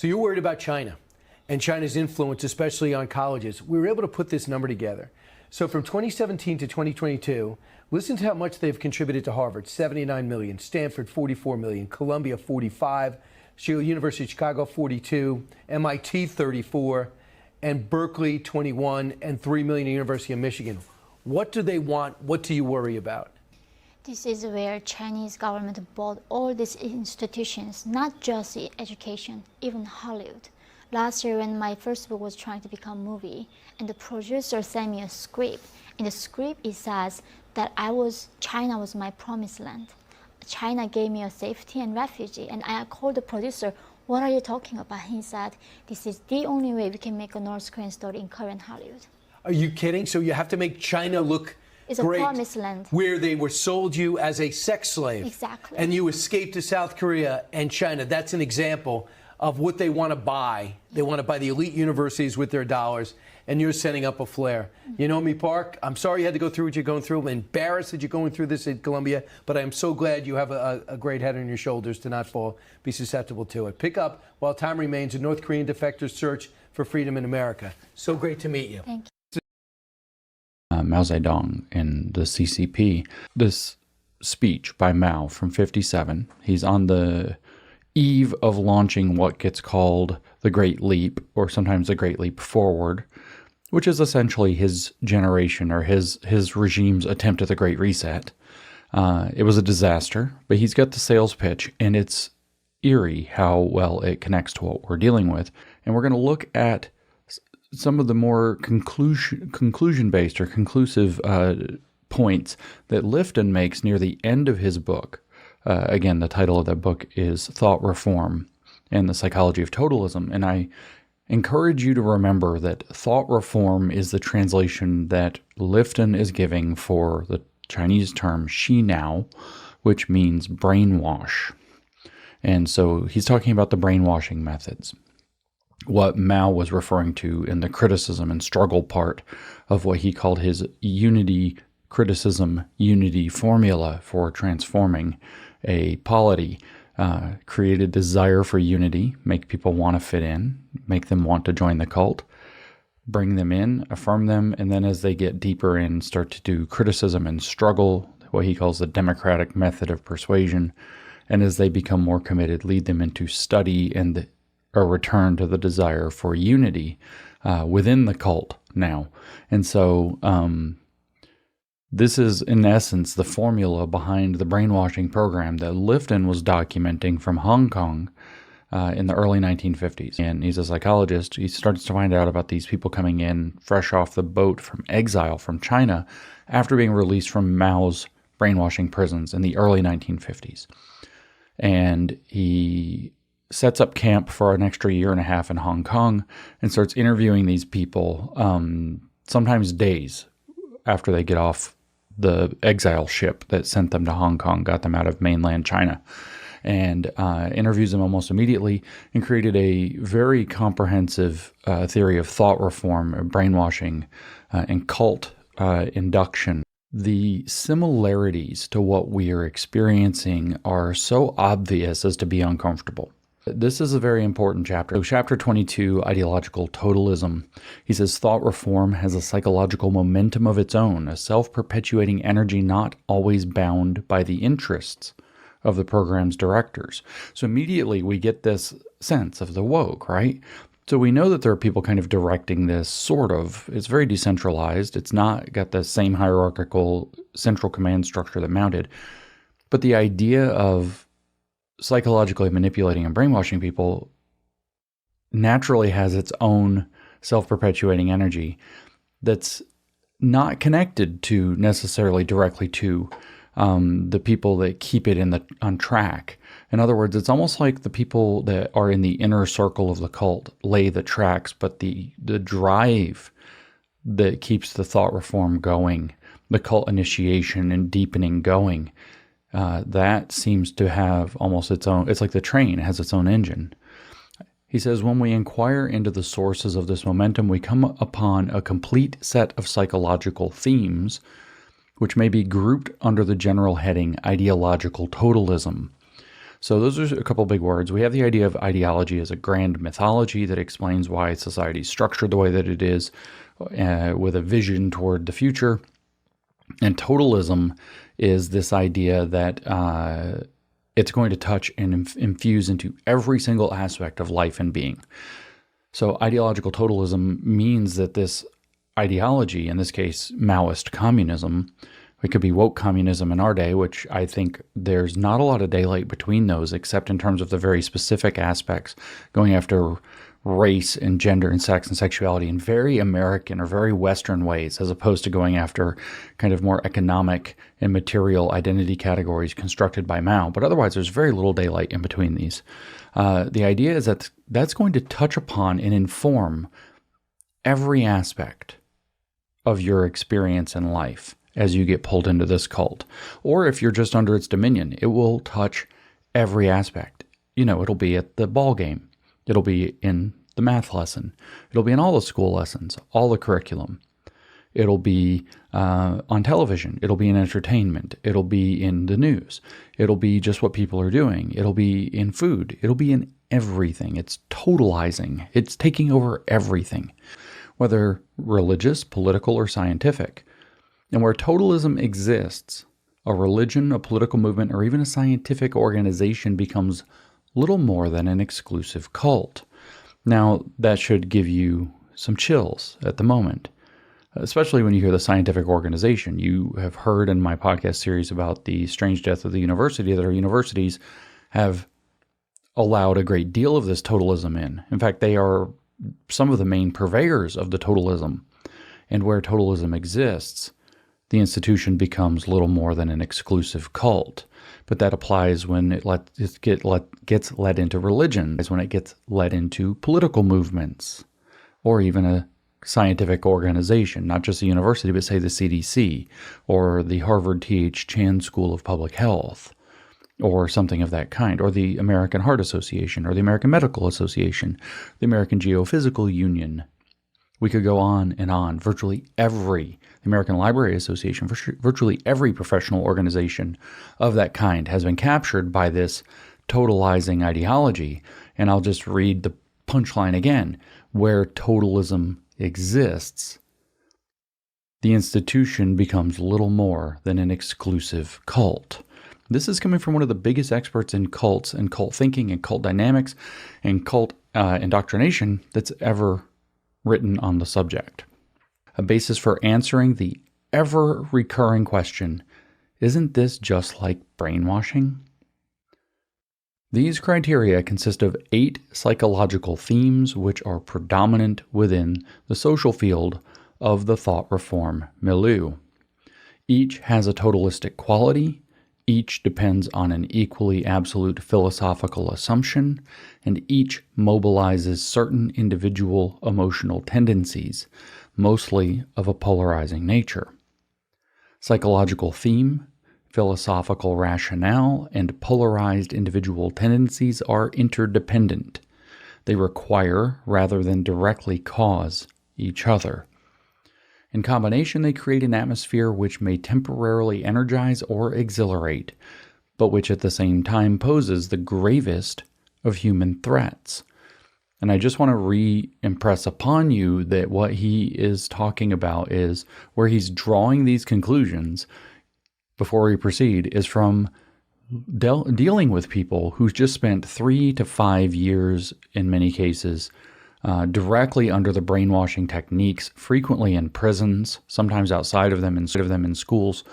So you're worried about China and China's influence, especially on colleges. We were able to put this number together. So from 2017 to 2022, listen to how much they've contributed to Harvard: 79 million, Stanford 44 million, Columbia 45, University of Chicago 42, MIT 34, and Berkeley 21, and 3 million at University of Michigan. What do they want? What do you worry about? This is where Chinese government bought all these institutions, not just in education, even Hollywood. Last year when my first book was trying to become a movie, and the producer sent me a script. In the script it says that China was my promised land. China gave me a safety and refugee, and I called the producer, what are you talking about? He said, this is the only way we can make a North Korean story in current Hollywood. Are you kidding? So you have to make China look it's great, a promised land. Where they were sold you as a sex slave. Exactly. And you escaped to South Korea and China. That's an example of what they want to buy. They want to buy the elite universities with their dollars, and you're setting up a flare. You know me, Park, I'm sorry you had to go through what you're going through. I'm embarrassed that you're going through this at Columbia, but I'm so glad you have a great head on your shoulders to not be susceptible to it. Pick up While Time Remains: A North Korean Defector's Search for Freedom in America. So great to meet you. Thank you. Mao Zedong in the CCP. This speech by Mao from 57, he's on the eve of launching what gets called the Great Leap, or sometimes the Great Leap Forward, which is essentially his generation or his regime's attempt at the Great Reset. It was a disaster, but he's got the sales pitch, and it's eerie how well it connects to what we're dealing with. And we're going to look at some of the more conclusion-based or conclusive points that Lifton makes near the end of his book. Again, the title of that book is Thought Reform and the Psychology of Totalism. And I encourage you to remember that thought reform is the translation that Lifton is giving for the Chinese term Xinao, which means brainwash. And so he's talking about the brainwashing methods. What Mao was referring to in the criticism and struggle part of what he called his unity criticism unity formula for transforming a polity, created desire for unity, make people want to fit in, make them want to join the cult, bring them in, affirm them, and then as they get deeper in, start to do criticism and struggle, what he calls the democratic method of persuasion, and as they become more committed, lead them into study and a return to the desire for unity within the cult now. And so this is, in essence, the formula behind the brainwashing program that Lifton was documenting from Hong Kong in the early 1950s. And he's a psychologist. He starts to find out about these people coming in fresh off the boat from exile from China after being released from Mao's brainwashing prisons in the early 1950s. And he sets up camp for an extra year and a half in Hong Kong and starts interviewing these people, sometimes days after they get off the exile ship that sent them to Hong Kong, got them out of mainland China, and interviews them almost immediately, and created a very comprehensive theory of thought reform, brainwashing, and cult induction. The similarities to what we are experiencing are so obvious as to be uncomfortable. This is a very important chapter. So chapter 22, Ideological Totalism. He says, thought reform has a psychological momentum of its own, a self-perpetuating energy not always bound by the interests of the program's directors. So immediately we get this sense of the woke, right? So we know that there are people kind of directing this, sort of. It's very decentralized. It's not got the same hierarchical central command structure that Mao did. But the idea of psychologically manipulating and brainwashing people naturally has its own self-perpetuating energy that's not connected to necessarily directly to the people that keep it on track. In other words, it's almost like the people that are in the inner circle of the cult lay the tracks, but the drive that keeps the thought reform going, the cult initiation and deepening going, that seems to have almost its own, it's like the train has its own engine. He says, when we inquire into the sources of this momentum, we come upon a complete set of psychological themes, which may be grouped under the general heading ideological totalism. So those are a couple big words. We have the idea of ideology as a grand mythology that explains why society is structured the way that it is, with a vision toward the future. And totalism is this idea that it's going to touch and infuse into every single aspect of life and being. So ideological totalism means that this ideology, in this case Maoist communism, it could be woke communism in our day, which I think there's not a lot of daylight between those, except in terms of the very specific aspects, going after race and gender and sex and sexuality in very American or very Western ways, as opposed to going after kind of more economic and material identity categories constructed by Mao. But otherwise, there's very little daylight in between these. The idea is that that's going to touch upon and inform every aspect of your experience in life as you get pulled into this cult. Or if you're just under its dominion, it will touch every aspect. It'll be at the ball game. It'll be in the math lesson. It'll be in all the school lessons, all the curriculum. It'll be on television. It'll be in entertainment. It'll be in the news. It'll be just what people are doing. It'll be in food. It'll be in everything. It's totalizing. It's taking over everything, whether religious, political, or scientific. And where totalism exists, a religion, a political movement, or even a scientific organization becomes little more than an exclusive cult. Now, that should give you some chills at the moment, especially when you hear the scientific organization. You have heard in my podcast series about the strange death of the university that our universities have allowed a great deal of this totalism in. In fact, they are some of the main purveyors of the totalism. And where totalism exists, the institution becomes little more than an exclusive cult. But that applies when it gets led into religion, when it gets led into political movements, or even a scientific organization, not just a university, but say the CDC, or the Harvard T.H. Chan School of Public Health, or something of that kind, or the American Heart Association, or the American Medical Association, the American Geophysical Union. We could go on and on. The American Library Association, virtually every professional organization of that kind has been captured by this totalizing ideology. And I'll just read the punchline again. Where totalism exists, the institution becomes little more than an exclusive cult. This is coming from one of the biggest experts in cults and cult thinking and cult dynamics and cult indoctrination that's ever written on the subject. A basis for answering the ever-recurring question, isn't this just like brainwashing? These criteria consist of 8 psychological themes which are predominant within the social field of the thought reform milieu. Each has a totalistic quality, each depends on an equally absolute philosophical assumption, and each mobilizes certain individual emotional tendencies, mostly of a polarizing nature. Psychological theme, philosophical rationale, and polarized individual tendencies are interdependent. They require, rather than directly cause, each other. In combination, they create an atmosphere which may temporarily energize or exhilarate, but which at the same time poses the gravest of human threats. And I just want to re-impress upon you that what he is talking about is where he's drawing these conclusions before we proceed is from dealing with people who's just spent 3 to 5 years in many cases directly under the brainwashing techniques, frequently in prisons, sometimes outside of them, in schools,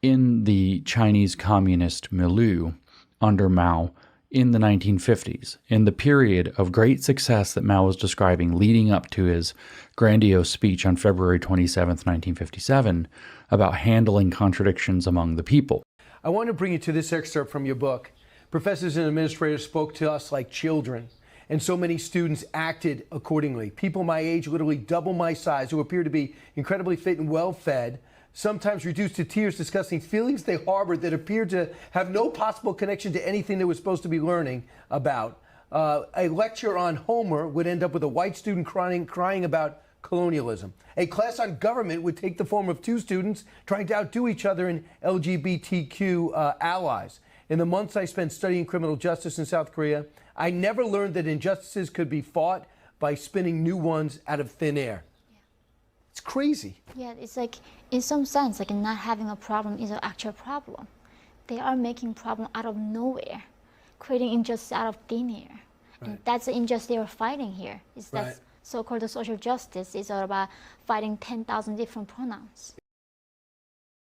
in the Chinese communist milieu under Mao in the 1950s, in the period of great success that Mao was describing leading up to his grandiose speech on February 27th, 1957, about handling contradictions among the people. I want to bring you to this excerpt from your book. Professors and administrators spoke to us like children, and so many students acted accordingly. People my age, literally double my size, who appear to be incredibly fit and well-fed, sometimes reduced to tears discussing feelings they harbored that appeared to have no possible connection to anything they were supposed to be learning about. A lecture on Homer would end up with a white student crying about colonialism. A class on government would take the form of 2 students trying to outdo each other in LGBTQ allies. In the months I spent studying criminal justice in South Korea, I never learned that injustices could be fought by spinning new ones out of thin air. Yeah. It's crazy. Yeah, it's like, in some sense, like not having a problem is an actual problem. They are making problem out of nowhere, creating injustice out of thin air. And Right. that's the injustice they are fighting here. Is that Right. so-called social justice is all about fighting 10,000 different pronouns.